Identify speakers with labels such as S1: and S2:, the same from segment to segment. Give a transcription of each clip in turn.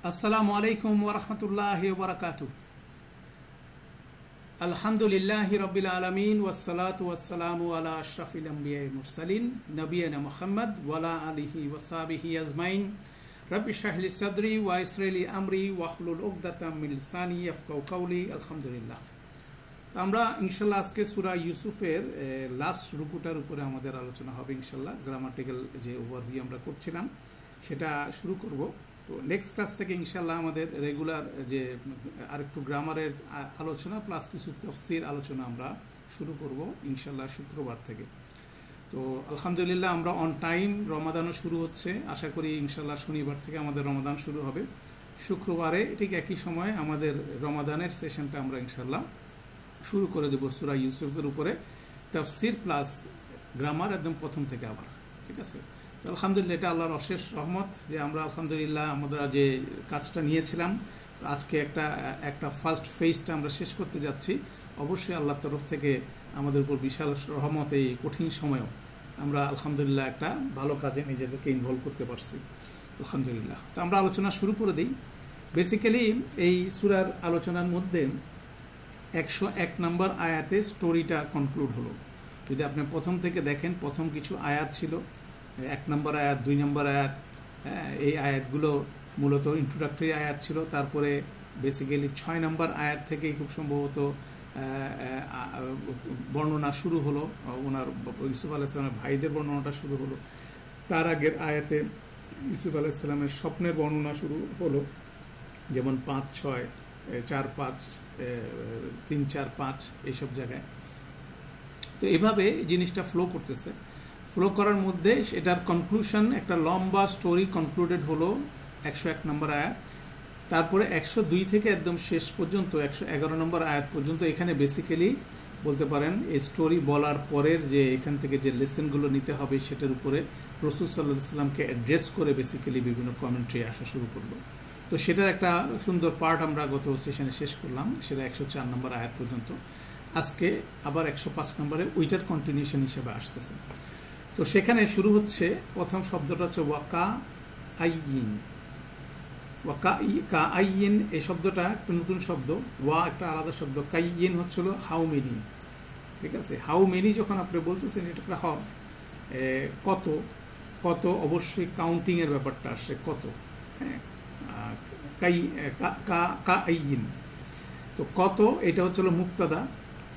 S1: আসসালামু আলাইকুম ওয়া রাহমাতুল্লাহি ওয়া বারাকাতুহু। আলহামদুলিল্লাহি রাব্বিল আলামিন ওয়াসসালাতু ওয়াসসালামু আলা আশরাফিল আমবিয়াই মুরসালিন নবিয়িনা মুহাম্মদ ওয়া আলা আলিহি ওয়া সাহবিহি আজমাইন। রাব্বি ইশরাহ লি সাদরি ওয়া ইয়াসসির লি আমরি ওয়াহলুল উকদাতাম মিন লিসানি ইয়াফকাহু কাওলি। আলহামদুলিল্লাহ। আমরা ইনশাআল্লাহ আজকে সূরা ইউসুফের লাস্ট রুকুটার উপরে আমাদের আলোচনা হবে ইনশাআল্লাহ। গ্রামাটিক্যাল যে ওভারভিউ আমরা করছিলাম সেটা শুরু করব। তো নেক্সট ক্লাস থেকে ইনশাআল্লাহ আমাদের রেগুলার যে আরেকটু গ্রামারের আলোচনা প্লাস কিছু তাফসীর আলোচনা আমরা শুরু করব ইনশাআল্লাহ শুক্রবার থেকে। তো আলহামদুলিল্লাহ আমরা অন টাইম, রমাদানও শুরু হচ্ছে, আশা করি ইনশাআল্লাহ শনিবার থেকে আমাদের রমাদান শুরু হবে। শুক্রবারে ঠিক একই সময়ে আমাদের রমাদানের সেশনটা আমরা ইনশাআল্লাহ শুরু করে দেব সূরা ইউসুফের উপরে তাফসীর প্লাস গ্রামার একদম প্রথম থেকে আবার। ঠিক আছে, আলহামদুলিল্লাহ এটা আল্লাহর অশেষ রহমত যে আমরা আলহামদুলিল্লাহ আমরা যে কাজটা নিয়েছিলাম আজকে একটা ফার্স্ট ফেজটা আমরা শেষ করতে যাচ্ছি। অবশ্যই আল্লাহর তরফ থেকে আমাদের উপর বিশাল রহমত। এই কঠিন সময়েও আমরা আলহামদুলিল্লাহ একটা ভালো কাজে নিজেদেরকে ইনভলভ করতে পারছি আলহামদুলিল্লাহ। তো আমরা আলোচনা শুরু করে দিই। বেসিক্যালি এই সূরার আলোচনার মধ্যে 101 নম্বর আয়াতে স্টোরিটা কনক্লুড হলো। যদি আপনি প্রথম থেকে দেখেন, প্রথম কিছু আয়াত ছিল, 1 নম্বর আয়াত, 2 নম্বর আয়াত, এই আয়াতগুলো মূলত ইন্ট্রোডাক্টরি আয়াত ছিল। তারপরে বেসিক্যালি 6 নম্বর আয়াত থেকেই খুব সম্ভবত বর্ণনা শুরু হলো, ওনার ইউসুফ আলাইহিস সালামের ভাইদের বর্ণনাটা শুরু হলো। তার আগের আয়াতে ইউসুফ আলাইহিস সালামের স্বপ্নের বর্ণনা শুরু হলো, যেমন 5, 6, 4, 5, 3, 4, 5 এইসব জায়গায়। তো এভাবে জিনিসটা ফ্লো করতেছে। ফ্লো করার মধ্যে এটার কনক্লুশন, একটা লম্বা স্টোরি কনক্লুডেড হলো 101 নম্বর আয়াত। তারপরে 102 থেকে একদম শেষ পর্যন্ত 111 নম্বর আয়াত পর্যন্ত এখানে বেসিক্যালি বলতে পারেন এই স্টোরি বলার পরের যে এখান থেকে যে লেসনগুলো নিতে হবে সেটার উপরে রাসূল সাল্লাল্লাহু আলাইহি ওয়াসাল্লামকে অ্যাড্রেস করে বেসিক্যালি বিভিন্ন কমেন্ট্রি আসা শুরু করলো। তো সেটার একটা সুন্দর পার্ট আমরা গত সেশনে শেষ করলাম, সেটা 104 নম্বর আয়াত পর্যন্ত। আজকে আবার 105 নম্বরে ওইটার কন্টিনিউশন হিসেবে আসতেছে। তো সেখানে শুরু হচ্ছে, প্রথম শব্দটা হচ্ছে ওয়াকা আইয়িন। ওয়াকা আইয়িন এই শব্দটা একটা নতুন শব্দ, ওয়া একটা আলাদা শব্দ, কাইয়িন হচ্ছিল হাউ মেনি। ঠিক আছে, হাউ মেনি যখন আপনি বলতেছেন এটা একটা হরফ, কত কত অবশ্যই কাউন্টিং এর ব্যাপারটা আসে, কত। হ্যাঁ, কা আইয়িন, তো কত এটা হচ্ছিল মুক্তাদা।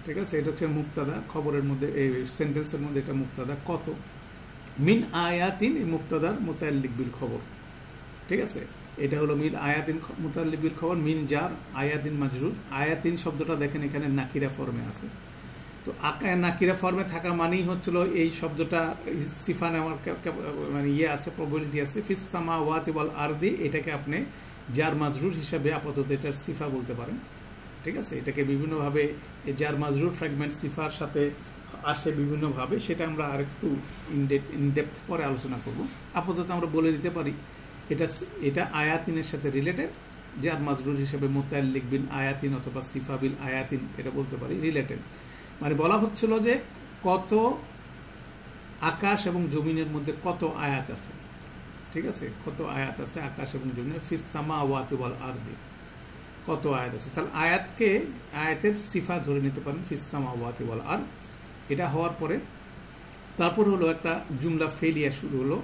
S1: ঠিক আছে, এটা হচ্ছে মুক্তাদা, খবরের মধ্যে এই সেন্টেন্সের মধ্যে এটা মুক্তাদা। কত মিন আয়াতিন, এই মুক্তাদার মুতাআল্লিক বিল খবর। ঠিক আছে, এটা হলো মিন আয়াতিন মুতাআল্লিক বিল খবর, মিন জার, আয়াতিন মাজরুর। আয়াতিন শব্দটা দেখেন এখানে নাকিরা ফর্মে আছে। তো নাকিরা ফর্মে থাকা মানেই হচ্ছিল এই শব্দটা সিফা নেওয়ার মানে ইয়ে আছে, প্রবাবিলিটি আছে। ফিস সামাওয়াতি ওয়াল আরদি, এটাকে আপনি জার মাজরুর হিসাবে আপাতত এটার সিফা বলতে পারেন। ঠিক আছে, এটাকে বিভিন্নভাবে যার মাজরুর ফ্র্যাগমেন্ট সিফার সাথে আসে বিভিন্নভাবে, সেটা আমরা আরেকটু ইনডেপথ পরে আলোচনা করব। আপাতত আমরা বলে দিতে পারি এটা আয়াতিনের সাথে রিলেটেড, যার মাজরুর হিসেবে মুতাআল্লিক বিল আয়াতিন অথবা সিফা বিল আয়াতিন এটা বলতে পারি, রিলেটেড। মানে বলা হচ্ছিল যে কত আকাশ এবং জমিনের মধ্যে কত আয়াত আছে। ঠিক আছে, কত আয়াত আছে আকাশ এবং জমিনে, ফিস সামাওয়াতি ওয়াল আরদি, কত আয়াত আছে। তাহলে আয়াতের সিফা ধরে নিতে পারেন, ফিস সামাওয়াতি ওয়াল আরদ। এটা হওয়ার পরে তারপর হলো একটা জুমলা ফেলিয়া শুরু হলো,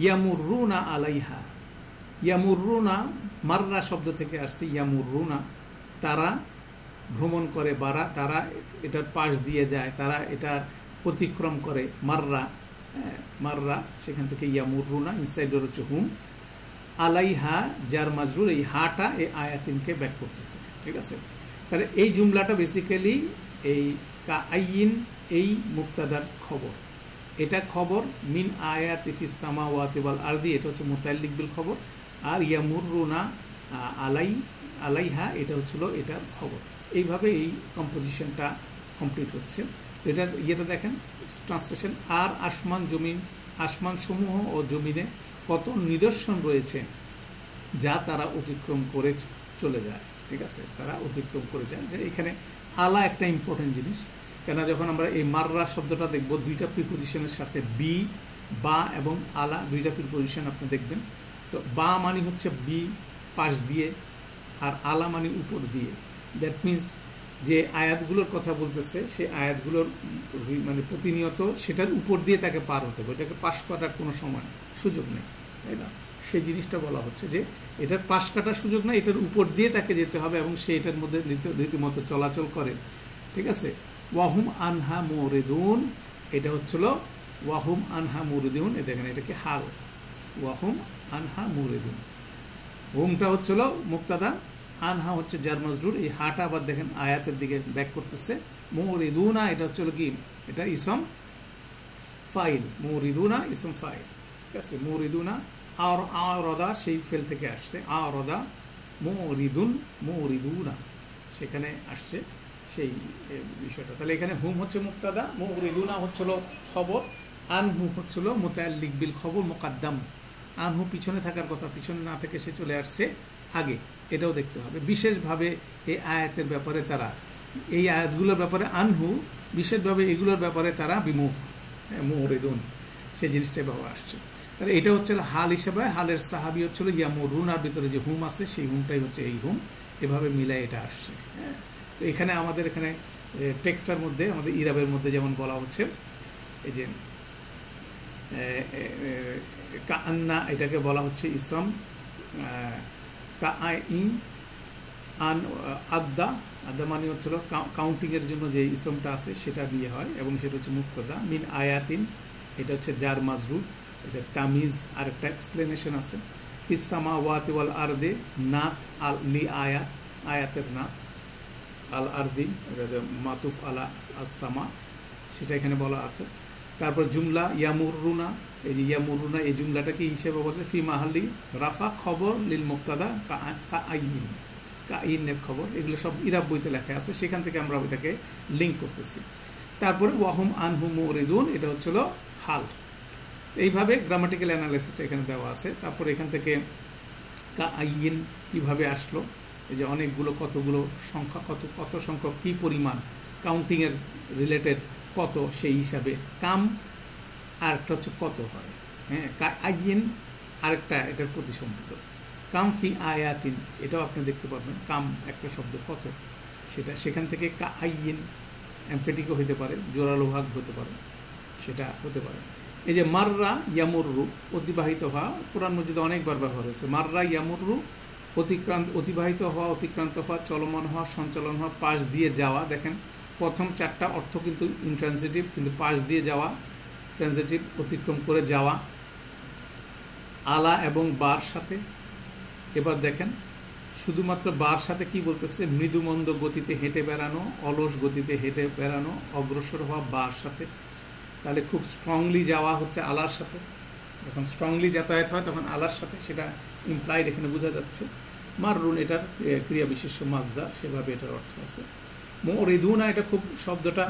S1: ইয়ামুরুনা আলাইহা। ইয়ামুরুনা মাররা শব্দ থেকে আসছে, ইয়ামুরুনা তারা ভ্রমণ করে, তারা এটার পাশ দিয়ে যায়, তারা এটার অতিক্রম করে। মাররা সেখান থেকে ইয়ামুরুনা, ইনসাইডর হচ্ছে হুম, আলাইহা যার মাজরুর, এই হাটা এই আয়াতিনকে ব্যাক করতেছে। ঠিক আছে, তাহলে এই জুমলাটা বেসিক্যালি এই কা আইয়িন এই মুক্তাদার খবর, এটা খবর। মিন আয়াতি ফিস সামাওয়াতি ওয়াল আরদি, এটা হচ্ছে মুতাআল্লিক বিল খবর। আর ইয়ামুরুনা আলাইহা এটা হচ্ছিল এটার খবর। এইভাবে এই কম্পোজিশনটা কমপ্লিট হচ্ছে। তো এটার ইয়েটা দেখেন ট্রান্সলেশন, আর আসমান সমূহ ও জমিনে কত নিদর্শন রয়েছে যা তারা অতিক্রম করে চলে যায়। ঠিক আছে, তারা অতিক্রম করে যায়। এখানে আলা একটা ইম্পর্টেন্ট জিনিস, কেন যখন আমরা এই মাররা শব্দটা দেখব দুইটা প্রিপোজিশনের সাথে, বি বা এবং আলা দুইটা প্রিপোজিশন আপনি দেখবেন। তো বা মানে হচ্ছে বি, পাশ দিয়ে, আর আলা মানে উপর দিয়ে। দ্যাট মিনস যে আয়াতগুলোর কথা বলতেছে সেই আয়াতগুলোর মানে প্রতিনিয়ত সেটার উপর দিয়ে তাকে পার হতে হবে, এটাকে পাশ কাটার কোনো সময় সুযোগ নেই, তাই না? সেই জিনিসটা বলা হচ্ছে যে এটার পাশ কাটার সুযোগ নেই, এটার উপর দিয়ে তাকে যেতে হবে এবং সে এটার মধ্যে রীতিমতো চলাচল করে, ঠিক আছে? ওয়াহুম আনহা মুরিদুন, এটা হচ্ছিল ওয়াহুম আনহা মুরিদুন, এ দেখেন এটাকে হাল, ওয়াহুম আনহা মুরিদুন। হুমটা হচ্ছিল মুক্তাদা, আনহা হচ্ছে জার মাজরুর, এই হাটা আবার দেখেন আয়াতের দিকে ব্যাক করতেছে। মুরিদুনা এটা হচ্ছিল কি, এটা ইসম ফাইল, মুরিদুনা ইসম ফাইল, ঠিক আছে? মুরিদুনা আর আরদা সেই ফেল থেকে আসছে, আরদা মুরিদুন মুরিদুনা সেখানে আসছে সেই বিষয়টা। তাহলে এখানে হুম হচ্ছে মুক্তাদা, মুরিদুনা হচ্ছিল খবর, আনহু হচ্ছিল মুতাআল্লিক বিল খবর মুকাদ্দাম। আনহু পিছনে থাকার কথা, পিছনে না থেকে সে চলে আসছে আগে, এটাও দেখতে হবে। বিশেষভাবে এই আয়াতের ব্যাপারে তারা, এই আয়াতগুলোর ব্যাপারে আনহু বিশেষভাবে এগুলোর ব্যাপারে তারা বিমুখ, মুরিদুন সেই জিনিসটাই বাবা আসছে। তাহলে এটা হচ্ছে হাল হিসেবে, হালের সাহাবি হচ্ছিল ইয়ামুরুনার ভিতরে যে হুম আছে সেই হুমটাই হচ্ছে এই হুম, এভাবে মিলাই এটা আসছে। হ্যাঁ, তো এখানে আমাদের এখানে টেক্সটার মধ্যে আমাদের ইরাবের মধ্যে যেমন বলা হচ্ছে এই যে কান্না, এটাকে বলা হচ্ছে ইসম কাইন আন আদ্দা, আদ্দা মানে হচ্ছিল কাউন্টিংয়ের জন্য যে ইসমটা আছে সেটা দিয়ে হয় এবং সেটা হচ্ছে মুক্তাদা। মিন আয়াতিন এটা হচ্ছে জার মাজরুর, এটা তামিজ আর একটা এক্সপ্লেনেশন আছে। ফিস সামাওয়াতি ওয়াল আরদে, নাত আল লি আয়াত, আয়াতের নাত, আল আরদি এটা যে মাতুফ আলা আস-সামা সেটা এখানে বলা আছে। তারপর জুমলা ইয়ামুরুনা, এই যে ইয়ামুরুনা এই জুমলাটা কি হিসেবে বলছে, ফি মাহাল্লি রাফা, খবর লিল মুক্তাদা কাআইন, কাইনের খবর, এগুলো সব ইরাব বইতে লেখা আছে, সেখান থেকে আমরা ওইটাকে লিঙ্ক করতেছি। তারপরে ওয়াহুম আনহু মুরিদুন এটা হচ্ছিল হাল। এইভাবে গ্রামাটিক্যাল অ্যানালাইসিসটা এখানে দেওয়া আছে। তারপরে এখান থেকে কাআইন কিভাবে আসলো, এই যে অনেকগুলো কতগুলো সংখ্যা, কত সংখ্যক কি পরিমাণ, কাউন্টিংয়ের রিলেটেড কত সেই হিসাবে কাম, আর একটা হচ্ছে কত হয়। হ্যাঁ, কাআইন আরেকটা এটার প্রতিসম্পদ, কাম ফি আয়াতিন এটাও আপনি দেখতে পারবেন, কাম একটা শব্দ কত, সেটা সেখান থেকে কাআইন এমফেটিকও হতে পারে, জোরালো ভাগ হতে পারে, সেটা হতে পারে। এই যে মাররা ইয়ামুররু অতিবাহিত হওয়া, কোরআন মজিদে অনেকবার ব্যবহার হয়েছে। মাররা ইয়ামুররু অতিবাহিত হওয়া, অতিক্রান্ত হওয়া, চলমান হওয়া, সঞ্চালন হওয়া, পাশ দিয়ে যাওয়া। দেখেন প্রথম চারটা অর্থ কিন্তু ইনট্রান্সিটিভ, কিন্তু পাশ দিয়ে যাওয়া ট্রান্সিটিভ, অতিক্রম করে যাওয়া। আলা এবং বার সাথে, এবার দেখেন শুধুমাত্র বার সাথে কি বলতেছে, মৃদুমন্দ গতিতে হেঁটে বেড়ানো, অলস গতিতে হেঁটে বেড়ানো, অগ্রসর হওয়া বার সাথে। তাহলে খুব স্ট্রংলি যাওয়া হচ্ছে আলার সাথে, যখন স্ট্রংলি যাতায়াত হয় তখন আলার সাথে, সেটা ইমপ্লাইড এখানে বোঝা যাচ্ছে। মাররুন এটার ক্রিয়া বিশেষ্য মাজদা, সেভাবে এটার অর্থ আছে। মুরিদুনা এটা খুব শব্দটা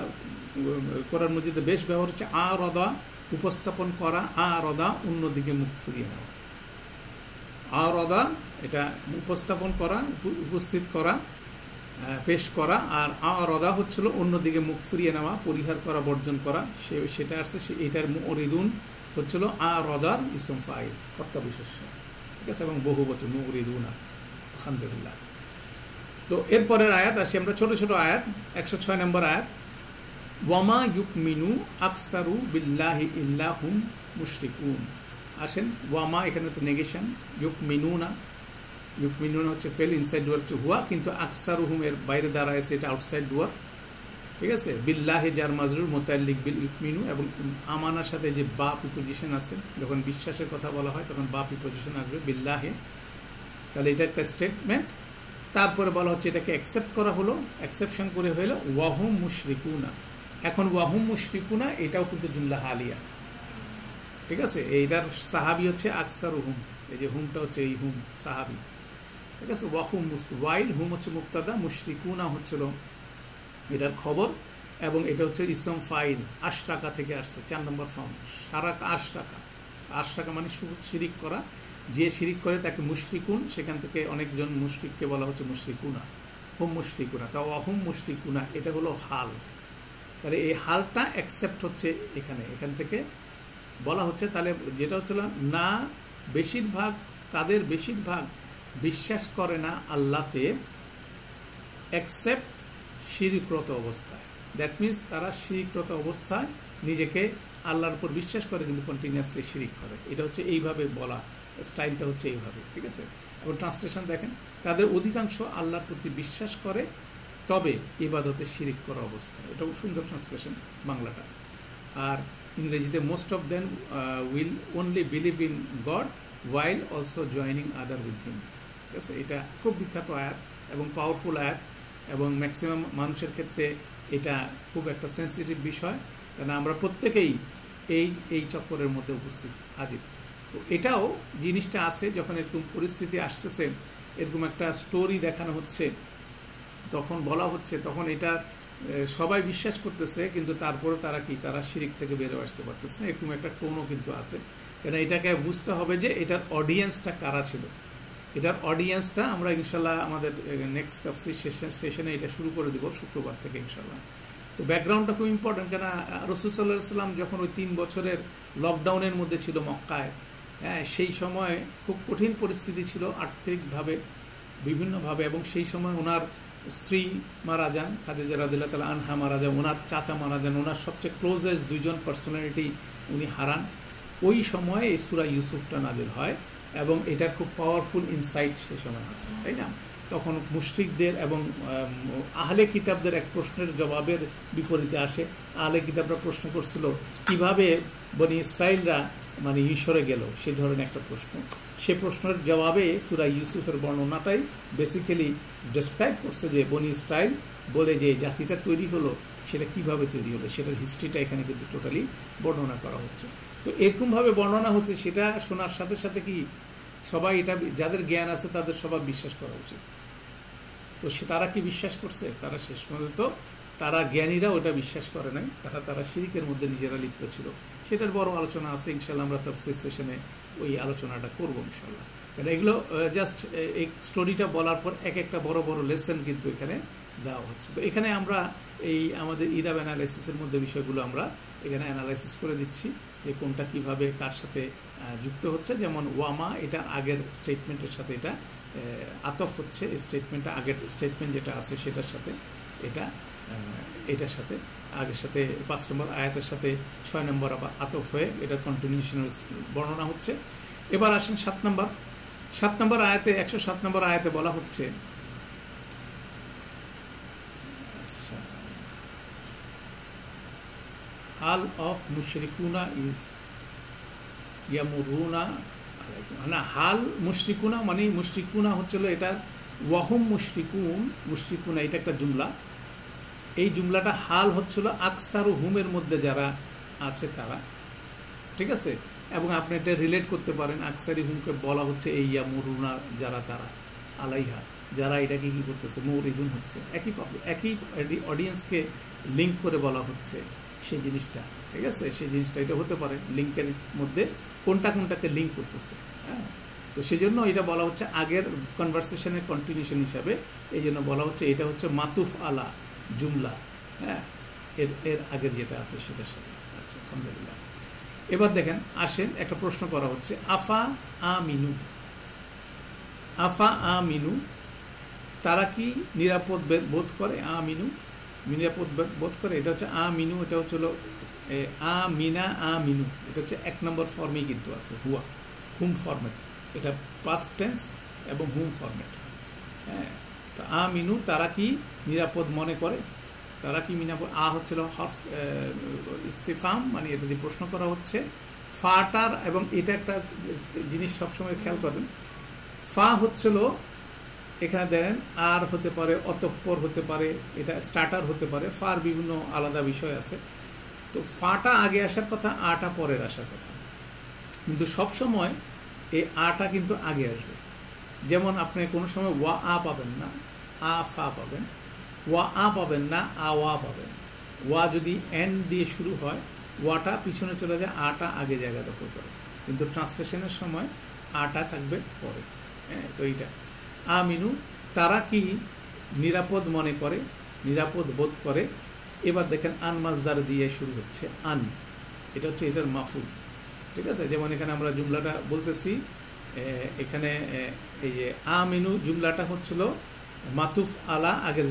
S1: কোরআন মজিদে বেশ ব্যবহার হচ্ছে, আরদা উপস্থাপন করা, আরদা অন্যদিকে মুখ ফিরিয়ে নেওয়া। আরদা এটা উপস্থাপন করা, উপস্থিত করা, পেশ করা, আর আরদা হচ্ছিল অন্যদিকে মুখ ফিরিয়ে নেওয়া, পরিহার করা, বর্জন করা, সেটা আসছে এটার মুরিদুন হচ্ছিল আরদার ইসম ফাইল, কর্তা বিশেষ্য, ঠিক আছে, এবং বহু বচন মুরিদুনা। আলহামদুলিল্লাহ। তো এরপরের আয়াত আসি আমরা, ছোট ছোট আয়াত। 106 নম্বর আয়াত, ওয়ামা ইউকমিনু আকসারু বিল্লাহি ইল্লা হুম মুশরিকুন। আসেন, ওয়ামা এখানে তো নেগেশন, ইউকমিনুনা, ইউকমিনুনা হচ্ছে ফেল, ইনসাইড ডুয়ার হচ্ছে হুয়া, কিন্তু আকসারু হুম এর বাইরে দাঁড়ায় এটা আউটসাইড ডুয়ার, ঠিক আছে। বিল্লাহি জার মাজরুর, মুতাআল্লিক বিল ইউকমিনু, এবং আমানার সাথে যে বা প্রিপোজিশন আছে, যখন বিশ্বাসের কথা বলা হয় তখন বা প্রিপোজিশন আসবে বিল্লাহি, তাহলে এটা একটা স্টেটমেন্ট। তারপরে বলা হচ্ছে এটাকে অ্যাকসেপ্ট করা হলো, অ্যাকসেপশন করে হলো ওয়াহুম মুশরিকুনা। এখন ওয়াহুম মুশরিকুনা এটাও কিন্তু জুমলা হালিয়া, ঠিক আছে। এইটার সাহাবি হচ্ছে আকসার হুম, এই যে হুমটা হচ্ছে এই হুম সাহাবি, ঠিক আছে। ওয়াহুম ওয়াইল, হুম হচ্ছে মুক্তাদা, মুশরিকুনা হচ্ছিল এটার খবর, এবং এটা হচ্ছে ইসম ফাইল, আশরাকা থেকে আসছে, 4 নম্বর ফর্ম। সারাকা আশরাকা, আশরাকা মানে শিরিক করা, যে শিরিক করে তাকে মুশরিকুন, সেখান থেকে অনেকজন মুশরিককে বলা হচ্ছে মুশরিকুনা, হুম মুশরিকুনা। তা অহুম মুশরিকুনা এটা হলো হাল। তাহলে এই হালটা অ্যাকসেপ্ট হচ্ছে এখান থেকে বলা হচ্ছে। তাহলে যেটা হচ্ছিল না, বেশিরভাগ তাদের বেশিরভাগ বিশ্বাস করে না আল্লাহতে এক্সেপ্ট শিরকরত অবস্থায়। দ্যাট মিনস তারা শিরকরত অবস্থায় নিজেকে আল্লাহর উপর বিশ্বাস করে কিন্তু কন্টিনিউয়াসলি শিরিক করে। এটা হচ্ছে এইভাবে বলা, স্টাইলটা হচ্ছে এইভাবে, ঠিক আছে। এবং ট্রান্সলেশন দেখেন, তাদের অধিকাংশ আল্লাহর প্রতি বিশ্বাস করে তবে ইবাদতে শিরিক করা অবস্থা। এটা সুন্দর ট্রান্সলেশন বাংলাটা। আর ইংরেজিতে most of them will only believe in god while also joining other with him, ঠিক আছে। এটা খুব বিখ্যাত আয়াত এবং পাওয়ারফুল আয়াত, এবং ম্যাক্সিমাম মানুষের ক্ষেত্রে এটা খুব একটা সেন্সিটিভ বিষয়, কারণ আমরা প্রত্যেকেই এই চক্করের মধ্যে উপস্থিত আজিব। তো এটাও জিনিসটা আছে, যখন এরকম পরিস্থিতি আসতেছে, এরকম একটা স্টোরি দেখানো হচ্ছে, তখন বলা হচ্ছে, তখন এটা সবাই বিশ্বাস করতেছে, কিন্তু তারপরে তারা শিরিক থেকে বেরো আসতে পারতেছে না, এরকম একটা টোনও কিন্তু আছে। কেন এটাকে বুঝতে হবে যে এটার অডিয়েন্সটা কারা ছিল। এটার অডিয়েন্সটা আমরা ইনশাল্লাহ আমাদের নেক্সট তাফসীর সেশনে এটা শুরু করে দেব শুক্রবার থেকে ইনশাল্লাহ। তো ব্যাকগ্রাউন্ডটা খুব ইম্পর্টেন্ট, কেন রাসূল সাল্লাল্লাহু আলাইহি ওয়াসাল্লাম যখন ওই 3 বছরের লকডাউনের মধ্যে ছিল মক্কায়, হ্যাঁ, সেই সময় খুব কঠিন পরিস্থিতি ছিল আর্থিকভাবে, বিভিন্নভাবে, এবং সেই সময় ওনার স্ত্রী মারা যান, খাদিজা রাদিয়াল্লাহু তাআলা আনহা মারা যান, ওনার চাচা মারা যান, ওনার সবচেয়ে ক্লোজেস্ট 2 জন পার্সোনালিটি উনি হারান। ওই সময়ে এই সূরা ইউসুফটা নাযিল হয়, এবং এটার খুব পাওয়ারফুল ইনসাইট সে সময় আছে, তাই না। তখন মুশরিকদের এবং আহলে কিতাবদের এক প্রশ্নের জবাবের বিপরীতে আসে। আহলে কিতাবরা প্রশ্ন করছিল কিভাবে বনি ইসরাইলরা মানে ঈশ্বরে গেল, সে ধরনের একটা প্রশ্ন। সে প্রশ্নের জবাবে সূরা ইউসুফের বর্ণনাটাই বেসিক্যালি ডেসক্রাইব করছে যে বনি ইসরাইল বলে যে জাতিটা তৈরি হলো, সেটা কিভাবে তৈরি হলো, সেটার হিস্ট্রিটা এখানে কিন্তু টোটালি বর্ণনা করা হচ্ছে। তো এরকমভাবে বর্ণনা হচ্ছে, সেটা শোনার সাথে সাথে কি সবাই, এটা যাদের জ্ঞান আছে তাদের সবার বিশ্বাস করা উচিত। তো তারা কি বিশ্বাস করছে? তারা শেষ পর্যন্ত তারা জ্ঞানীরা ওটা বিশ্বাস করে নাই, তারা শিরিকের মধ্যে নিজেরা লিপ্ত ছিল। সেটার বড় আলোচনা আছে, ইনশাল্লাহ আমরা তাফসীর সেশনে ওই আলোচনাটা করবো ইনশাল্লাহ। কারণ এগুলো জাস্ট এই স্টোরিটা বলার পর এক একটা বড় বড় লেসন কিন্তু এখানে দেওয়া হচ্ছে। তো এখানে আমরা এই আমাদের ইরাব অ্যানালাইসিসের মধ্যে বিষয়গুলো আমরা এখানে অ্যানালাইসিস করে দিচ্ছি, যে কোনটা কিভাবে কার সাথে যুক্ত হচ্ছে। যেমন ওয়ামা, এটা আগের স্টেটমেন্টের সাথে এটা আতফ হচ্ছে, স্টেটমেন্টটা আগের স্টেটমেন্ট যেটা আছে সেটার সাথে এটার সাথে আগের সাথে 5 নম্বর আয়াতের সাথে 6 নম্বর আবার আতফ হয়ে এটা কন্টিনিউশনের বর্ণনা হচ্ছে। এবার আসেন 7 নম্বর আয়াতে, 107 নম্বর আয়াতে বলা হচ্ছে, হাল অফ মুশরিকুনা ইজ ইয়ামুরুনা, না হাল মুশরিকুনা মানে মুশরিকুনা হচ্ছিল এটা ওয়াহুম মুশরিকুনা, এটা একটা জুমলা। এই জুমলাটা হাল হচ্ছিল আকসারু হুমের মধ্যে যারা আছে তারা, ঠিক আছে। এবং আপনি এটা রিলেট করতে পারেন, আকসারি হুমকে বলা হচ্ছে এই ইয়ামুরুনা যারা, তারা আলাইহা যারা এটাকে কি করতেছে, মৌরিদুন হচ্ছে, একই অডিয়েন্সকে লিঙ্ক করে বলা হচ্ছে সেই জিনিসটা, ঠিক আছে। সেই জিনিসটা এটা হতে পারে লিঙ্কের মধ্যে কোনটাকে লিঙ্ক করতেছে, হ্যাঁ। তো সেই জন্য এটা বলা হচ্ছে আগের কনভারসেশনের কন্টিনিউশন হিসাবে, এই জন্য বলা হচ্ছে এটা হচ্ছে মাতুফ আলা জুমলা, হ্যাঁ, এর আগের যেটা আছে সেটার সাথে। আচ্ছা, আলহামদুলিল্লাহ। এবার দেখেন, আসেন একটা প্রশ্ন করা হচ্ছে, আফা আমিনু তারা কি নিরাপদ বোধ করে? নিরাপদ বোধ করে, এটা হচ্ছে আমিনু, এটা হচ্ছে আমিনু, এটা হচ্ছে 1 নম্বর ফর্মেই কিন্তু আছে, হুম ফর্মেট, এটা পাস্ট টেন্স এবং হুম ফর্মেট, হ্যাঁ। তো আমিনু তারা কি নিরাপদ মনে করে, তারা কি নিরাপদ। হচ্ছিল হরফ ইস্তিফাম, মানে এটা দিয়ে প্রশ্ন করা হচ্ছে। ফাটার, এবং এটা একটা জিনিস সবসময় খেয়াল করবেন, ফা হচ্ছিল এখানে দেখেন আর হতে পারে, অতঃপর হতে পারে, এটা স্টার্টার হতে পারে, ফার বিভিন্ন আলাদা বিষয় আছে। তো ফাটা আগে আসার কথা, আটা পরের আসার কথা, কিন্তু সবসময় এই আটা কিন্তু আগে আসবে। যেমন আপনি কোনো সময় ওয়া পাবেন না, ফা পাবেন, ওয়া পাবেন না, ওয়া পাবেন। ওয়া যদি এন দিয়ে শুরু হয়, ওয়াটা পিছনে চলে যায়, আটা আগে জায়গা দখল করে, কিন্তু ট্রান্সলেশনের সময় আটা থাকবে পরে, হ্যাঁ। তো এইটা আমিনু তারা কি নিরাপদ মনে করে, নিরাপদ বোধ করে। এবার দেখেন আন মাজদার দিয়ে শুরু হচ্ছে, আন এটা হচ্ছে এটার মাফুল, ঠিক আছে। যেমন এখানে আমরা জুমলাটা বলতেছি, এখানে এই যে আমিনু জুমলাটা হচ্ছিল মাতুফ আলা আগের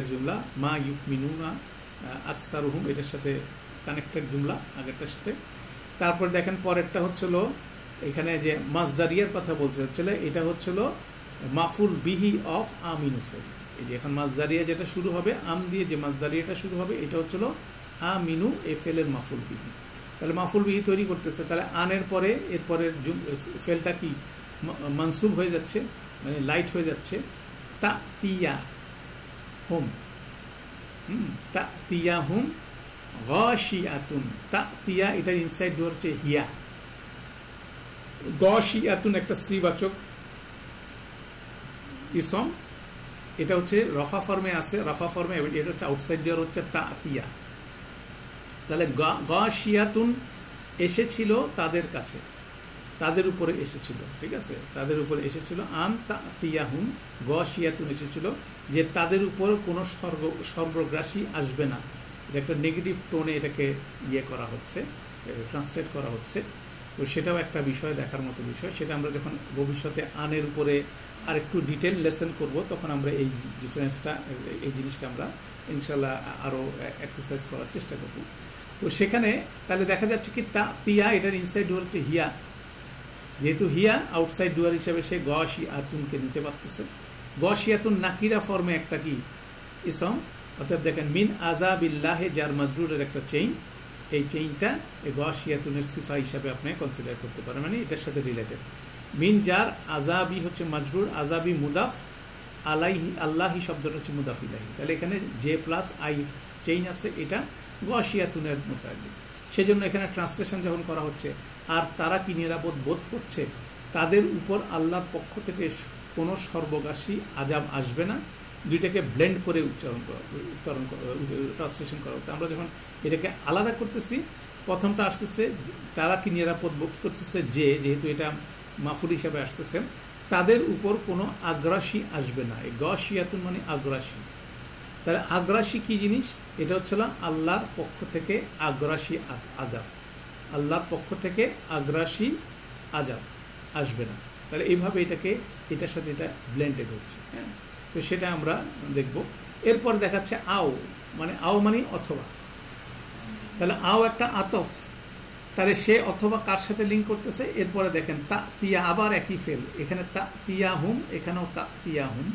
S1: জুমলা, মা ইউমিনুনা আকসারুহুম এটার সাথে কানেক্টেড জুমলা আগেরটার সাথে। তারপর দেখেন পরেরটা হচ্ছিল এখানে যে মাজদারিয়ার কথা বলছে হচ্ছিল, এটা হচ্ছিল মাফুল বিহি অফ আমিনু ফেল। এই যে এখন মাজদারিয়া যেটা শুরু হবে আম দিয়ে, যে মাজদারিয়াটা শুরু হবে এটা হচ্ছিল আমিনু এ ফেলের মাফুল বিহি। তাহলে মাফুল বিহি তৈরি করতেছে, তাহলে আনের পরে এরপরের ফেলটা কি মানসুব হয়ে যাচ্ছে, মানে লাইট হয়ে যাচ্ছে। তা তিয়া হুম, তা তিয়া হুম গশিয়াতুন, তা তিয়া এটার ইনসাইড ডোর হচ্ছে হিয়া। গশিয়াতুন একটা স্ত্রীবাচক ইসম, এটা হচ্ছে রফা ফর্মে আছে, রফা ফর্মে, এটা হচ্ছে আউটসাইড ডোর হচ্ছে তা তিয়া। তাহলে গশিয়াতুন এসেছিল তাদের কাছে, তাদের উপরে এসেছিল, ঠিক আছে, তাদের উপরে এসেছিল। আম তা তিয়া হুম গশিয়াতুন এসেছিল যে তাদের উপর কোনো সর্বগ্রাসী আসবে না। এটা একটা নেগেটিভ টোনে এটাকে করা হচ্ছে, ট্রান্সলেট করা হচ্ছে। তো সেটাও একটা বিষয়, দেখার মতো বিষয়। সেটা আমরা যখন ভবিষ্যতে আনের উপরে আর একটু ডিটেল লেসন করব, তখন আমরা এই ডিফারেন্সটা, এই জিনিসটা আমরা ইনশাল্লাহ আরও এক্সারসাইজ করার চেষ্টা করব। তো সেখানে তাহলে দেখা যাচ্ছে কি তা তিয়া এটার ইনসাইড ডুয়ার হচ্ছে হিয়া, যেহেতু হিয়া আউটসাইড ডুয়ার হিসাবে সে গশিয়াতুনকে নিতে পারতেছে। গশিয়াতুন নাকিরা ফর্মে একটা কি ইসম, অর্থাৎ দেখেন মিন আযাবিল্লাহি যার মাজরুরের একটা চেইন, এই চেইনটা এই গশিয়াতুনের সিফা হিসাবে আপনি কনসিডার করতে পারেন, মানে এটার সাথে রিলেটেড। মিন যার আযাবি হচ্ছে মাজরুর, আযাবি মুদাফ, আলাইহি আল্লাহি শব্দটা হচ্ছে মুদাফ ইলাইহি। তাহলে এখানে জে প্লাস আই চেইন আছে, এটা গশিয়াতুনের মোতাবেক। সেজন্য এখানে ট্রান্সলেশন যখন করা হচ্ছে, আর তারা কি নিরাপদ বোধ করছে, তাদের উপর আল্লাহর পক্ষ থেকে কোনো সর্বগ্রাসী আযাব আসবে না। দুইটাকে ব্লেন্ড করে ট্রান্সলেশন করা হচ্ছে। আমরা যখন এটাকে আলাদা করতেছি, প্রথমটা আসতেছে তারা কি নিরাপদ বোধ করতেছে, যেহেতু এটা মাফুল হিসাবে আসতেছে, তাদের উপর কোনো আগ্রাসী আসবে না। এই গশিয়াতুন মানে আগ্রাসী। তাহলে আগ্রাসী কি জিনিস? এটা হচ্ছিল আল্লাহর পক্ষ থেকে আগ্রাসী আযাব, আল্লাহর পক্ষ থেকে আগ্রাসী আযাব আসবে না। তাহলে এইভাবে এটাকে এটার সাথে এটা ব্লেন্ডেড হচ্ছে। হ্যাঁ, তো সেটা আমরা দেখব। এরপর দেখাচ্ছে আও, মানে আও মানে অথবা। তাহলে আও একটা আতফ, তাহলে সে অথবা কার সাথে লিঙ্ক করতেছে? এরপরে দেখেন তা তিয়া, আবার একই ফেল, এখানে তা তিয়া হুম, এখানেও তা তিয়া হুম,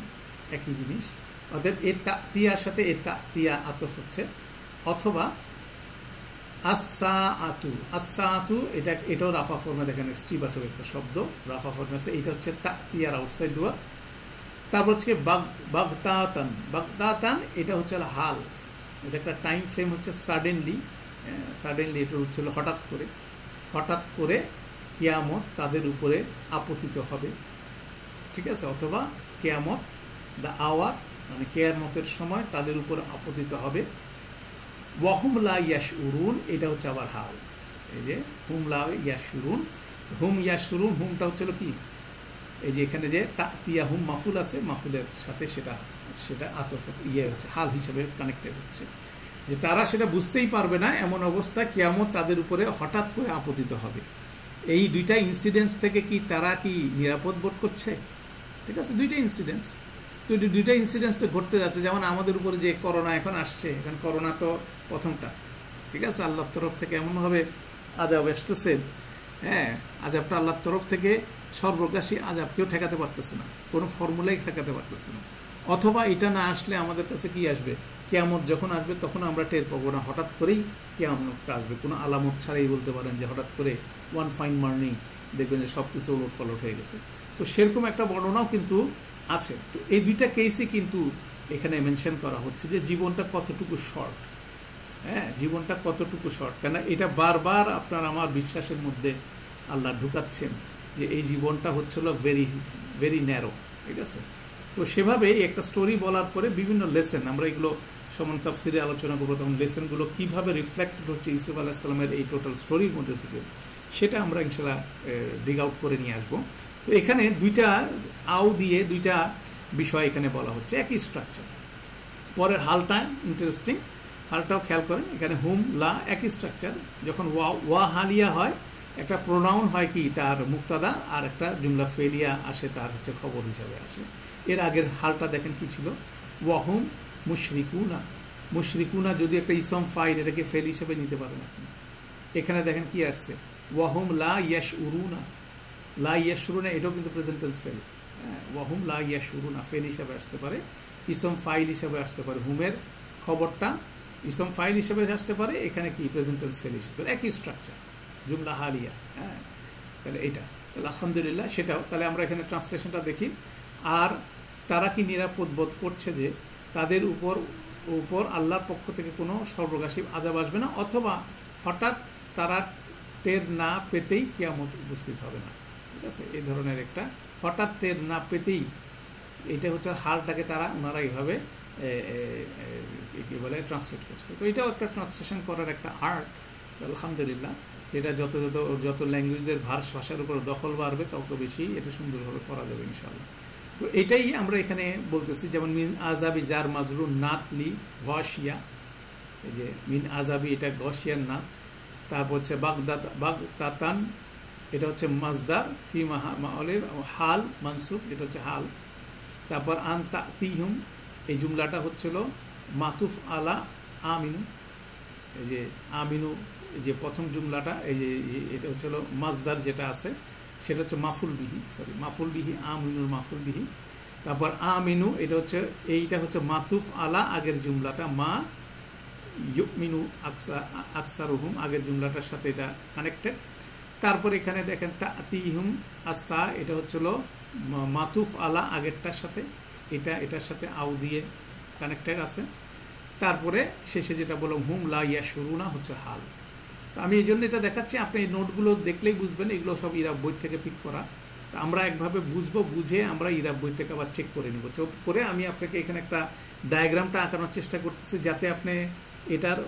S1: একই জিনিস। অর্থাৎ এ তা তিয়ার সাথে এ তা তিয়া আতফ হচ্ছে। অথবা আসা আতু, আসা আতু, এটাও রাফা ফর্মে, দেখেন স্ত্রীবাচক একটা শব্দ, রাফা ফর্মে আছে। এটা হচ্ছে তা তিয়ার আউটসাইড ডুয়া। তারপর হচ্ছে বাগদাতান, বাগদাতান এটা হচ্ছে হাল, এটা একটা টাইম ফ্রেম হচ্ছে সাডেনলি, এটা হচ্ছিল হঠাৎ করে কিয়ামত তাদের উপরে আপতিত হবে, ঠিক আছে। অথবা কিয়ামত দ্য আওয়ার, মানে কিয়ামতের সময় তাদের উপর আপতিত হবে। ওয়াহুম লা ইয়াশউরুন, এটা হচ্ছে আবার হাল। এই যে হুম লা ইয়াশউরুন, হুম ইয়াশউরুন, হুমটা হচ্ছিল কি, এই যে এখানে যে তিয়া হুম মাফুল আছে, মাফুলের সাথে সেটা আতফ হচ্ছে, হাল হিসেবে কানেক্টেড হচ্ছে, যে তারা সেটা বুঝতেই পারবে না, এমন অবস্থা কিয়ামত তাদের উপরে হঠাৎ করে আপতিত হবে। এই দুইটা ইনসিডেন্স থেকে কি তারা কি নিরাপদ বোধ করছে? ঠিক আছে, দুইটা ইনসিডেন্স, তো দুইটা ইনসিডেন্স তো ঘটতে যাচ্ছে। যেমন আমাদের উপরে যে করোনা এখন আসছে, এখন করোনা তো প্রথমটা, ঠিক আছে, আল্লাহর তরফ থেকে এমনভাবে আযাব আসতেছে, হ্যাঁ, আযাবটা আল্লাহর তরফ থেকে সর্বগ্রাসী আযাব, কেউ ঠেকাতে পারতেছে না, কোনো ফর্মুলাই ঠেকাতে পারতেছে না। অথবা এটা না আসলে আমাদের কাছে কি আসবে, কিয়ামত যখন আসবে তখন আমরা টের পাবো না, হঠাৎ করেই কিয়ামতটা আসবে, কোনো আলামত ছাড়াই বলতে পারেন যে হঠাৎ করে ওয়ান ফাইন মর্নিং দেখবেন যে সব কিছু ওলট পালট হয়ে গেছে। তো সেরকম একটা বর্ণনাও কিন্তু আছে। তো এই দুইটা কেসে কিন্তু এখানে মেনশন করা হচ্ছে যে জীবনটা কতটুকু শর্ট, হ্যাঁ, জীবনটা কতটুকু শর্ট, কেন এটা বারবার আপনার আমার বিশ্বাসের মধ্যে আল্লাহ ঢুকাচ্ছেন যে এই জীবনটা হচ্ছিল ভেরি ভেরি ন্যারো, ঠিক আছে। তো সেভাবে একটা স্টোরি বলার পরে বিভিন্ন লেসেন, আমরা এগুলো সমান তাফসিরে আলোচনা করবো, তখন লেসেনগুলো কীভাবে রিফ্লেক্টেড হচ্ছে ইউসুফ আলাইহিসসালামের এই টোটাল স্টোরির মধ্যে থেকে, সেটা আমরা ইনশাল্লাহ ডিগ আউট করে নিয়ে আসবো। তো এখানে দুইটা আও দিয়ে দুইটা বিষয় এখানে বলা হচ্ছে, একই স্ট্রাকচার। পরের হালটা ইন্টারেস্টিং, হালটাও খেয়াল করেন, এখানে হুম লা একই স্ট্রাকচার, যখন ওয়া হালিয়া হয় একটা প্রোনাউন হয় কি তার মুক্তাদা, আর একটা জুমলা ফেলিয়া আসে তার হচ্ছে খবর হিসাবে আসে। এর আগের হালটা দেখেন কি ছিল, ওয়াহুম মুশরিকুনা। মুশরিকুনা যদি একটা ইসম ফাইল, এটাকে ফেল হিসেবে নিতে পারেন আপনি। এখানে দেখেন কি আসছে, ওয়াহুম লা ইয়াশউরুনা। লা ইয়াশউরুনা এটাও কিন্তু প্রেজেন্ট টেন্স ফেল। ওয়াহুম লা ইয়াশউরুনা ফেল হিসাবে আসতে পারে, ইসম ফাইল হিসাবে আসতে পারে। হুমের খবরটা ইসম ফাইল হিসেবে আসতে পারে, এখানে কি প্রেজেন্ট টেন্স ফেল হিসেবে, একই স্ট্রাকচার, জুমলা হালিয়া। হ্যাঁ, তাহলে এটা, তাহলে আলহামদুলিল্লাহ সেটাও। তাহলে আমরা এখানে ট্রান্সলেশনটা দেখি। আর তারা কি নিরাপদ বোধ করছে যে তাদের উপর আল্লাহর পক্ষ থেকে কোনো সর্বগ্রাসী আযাব আসবে না, অথবা হঠাৎ তারা টের না পেতেই কিয়ামত উপস্থিত হবে না। ঠিক আছে, এই ধরনের একটা হঠাৎ টের না পেতেই, এটা হচ্ছে হালটাকে ওনারা এইভাবে কি বলে ট্রান্সলেট করছে। তো এটাও একটা ট্রান্সলেশন করার একটা আর্ট, আলহামদুলিল্লাহ। এটা যত ল্যাঙ্গুয়েজের ভাষার উপর দখল বাড়বে তত বেশি এটা সুন্দরভাবে করা যাবে ইনশাআল্লাহ। তো এটাই আমরা এখানে বলতেছি, যেমন মিন আজাবি জার মাজরুর নাতলি গশিয়া, এই যে মিন আজাবি এটা গশিয়ার নাত। তারপর হচ্ছে বাগদাতান, এটা হচ্ছে মাজদার, ফি মাহলের হাল মানসুব, এটা হচ্ছে হাল। তারপর আন তাতিহুম, এই জুমলাটা হচ্ছিল মাতুফ আলা আমিনু। এই যে আমিনু, এই যে প্রথম জুমলাটা, এই যে এটা হচ্ছিল মাজদার যেটা আছে সেটা হচ্ছে মাফুল বিহি, আমিনুর মাফুল বিহি। তারপর আমিনু, এইটা হচ্ছে মাতুফ আলা আগের জুমলাটা, মা ইউমিনু আকসারুহুম, আগের জুমলাটার সাথে এটা কানেক্টেড। তারপর এখানে দেখেন তাতিহুম আসা, এটা হচ্ছিল মাতুফ আলা আগেরটার সাথে, এটার সাথে আউ দিয়ে কানেক্টেড আছে। তারপরে শেষে যেটা বললাম হুম লা ইয়াশউরুনা হচ্ছে হাল। তো আমি এই জন্য এটা দেখাচ্ছি, আপনি এই নোটগুলো দেখলেই বুঝবেন এগুলো সব ইরাব বই থেকে পিক করা। তো আমরা একভাবে বুঝবো, বুঝে আমরা ইরাব বই থেকে আবার চেক করে নিব। চেক করে আমি আপনাকে এখানে একটা ডায়াগ্রামটা আঁকানোর চেষ্টা করতেছি, যাতে আপনি এটার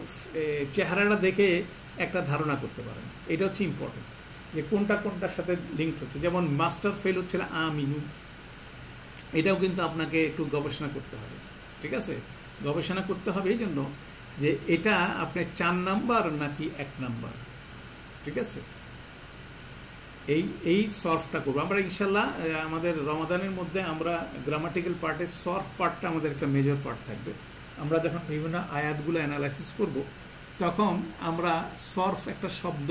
S1: চেহারাটা দেখে একটা ধারণা করতে পারেন। এটা হচ্ছে ইম্পর্টেন্ট, যে কোনটার সাথে লিঙ্ক হচ্ছে। যেমন মাস্টার ফেল হচ্ছিল আমিনু, এটাও কিন্তু আপনাকে একটু গবেষণা করতে হবে। ঠিক আছে, গবেষণা করতে হবে এই জন্য যে এটা আপনার 4 নাম্বার নাকি 1 নাম্বার। ঠিক আছে, এই সর্ফটা করবো আমরা ইনশাল্লাহ। আমাদের রমাদানের মধ্যে আমরা গ্রামাটিক্যাল পার্টের সর্ফ পার্টটা আমাদের একটা মেজর পার্ট থাকবে। আমরা যখন বিভিন্ন আয়াতগুলো অ্যানালাইসিস করব, তখন আমরা সর্ফ একটা শব্দ,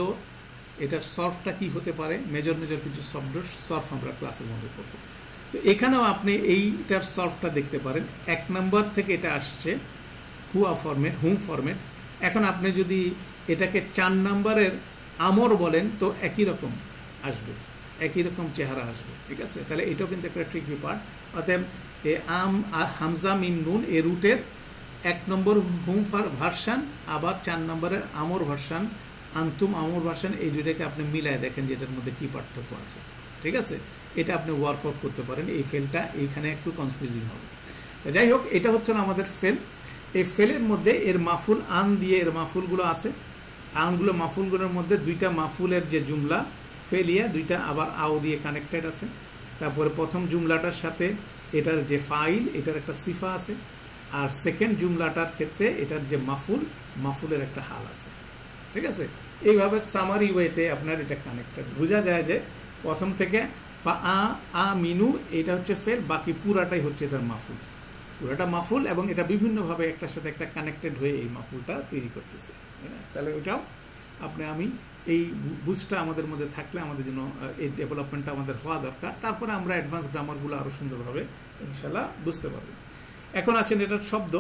S1: এটার সর্ফটা কি হতে পারে, মেজর কিছু শব্দ সর্ফ আমরা ক্লাসের মধ্যে করবো। তো এখানেও আপনি এইটার সর্ফটা দেখতে পারেন। 1 নাম্বার থেকে এটা আসছে হুয়া ফরম্যাট, হুম ফরম্যাট। এখন আপনি যদি এটাকে 4 নাম্বারের আমর বলেন, তো একই রকম আসবে, একই রকম চেহারা আসবে। ঠিক আছে, তাহলে এটাও কিন্তু একটা ট্রিকি পার্ট। অতএব হামজা মিম নুন এ রুটের 1 নম্বর হুম ভার্সান, আবার 4 নম্বরের আমর ভার্সান, আন্তুম আমর ভার্সান, এই দুইটাকে আপনি মিলায় দেখেন যে এটার মধ্যে কি পার্থক্য আছে। ঠিক আছে, এটা আপনি ওয়ার্কআউট করতে পারেন। এই ফেলটা এইখানে একটু কনফিউজিং হবে। যাই হোক, এটা হচ্ছে না আমাদের ফেল। এই ফেলের মধ্যে এর মাফুল আন দিয়ে এর মাফুলগুলো আছে। আনগুলো মাফুলগুলোর মধ্যে 2টা মাফুলের যে জুমলা ফেলিয়া, 2টা আবার আও দিয়ে কানেক্টেড আছে। তারপরে প্রথম জুমলাটার সাথে এটার যে ফাইল, এটার একটা সিফা আছে। আর সেকেন্ড জুমলাটার ক্ষেত্রে এটার যে মাফুলের একটা হাল আছে। ঠিক আছে, এইভাবে সামারি ওয়েতে আপনার এটা কানেক্টেড বোঝা যায় যে প্রথম থেকে আ মিনু এটা হচ্ছে ফেল, বাকি পুরাটাই হচ্ছে এটার মাফুল, পুরাটা মাফুল, এবং এটা বিভিন্নভাবে একটার সাথে একটা কানেক্টেড হয়ে এই মাফুলটা তৈরি করতেছে। তাহলে ওইটাও আমি এই বুঝটা আমাদের মধ্যে থাকলে আমাদের জন্য এই ডেভেলপমেন্টটা আমাদের হওয়া দরকার। তারপরে আমরা অ্যাডভান্স গ্রামারগুলো আরো সুন্দরভাবে ইনশাল্লাহ বুঝতে পারবো। এখন আসেন এটার শব্দ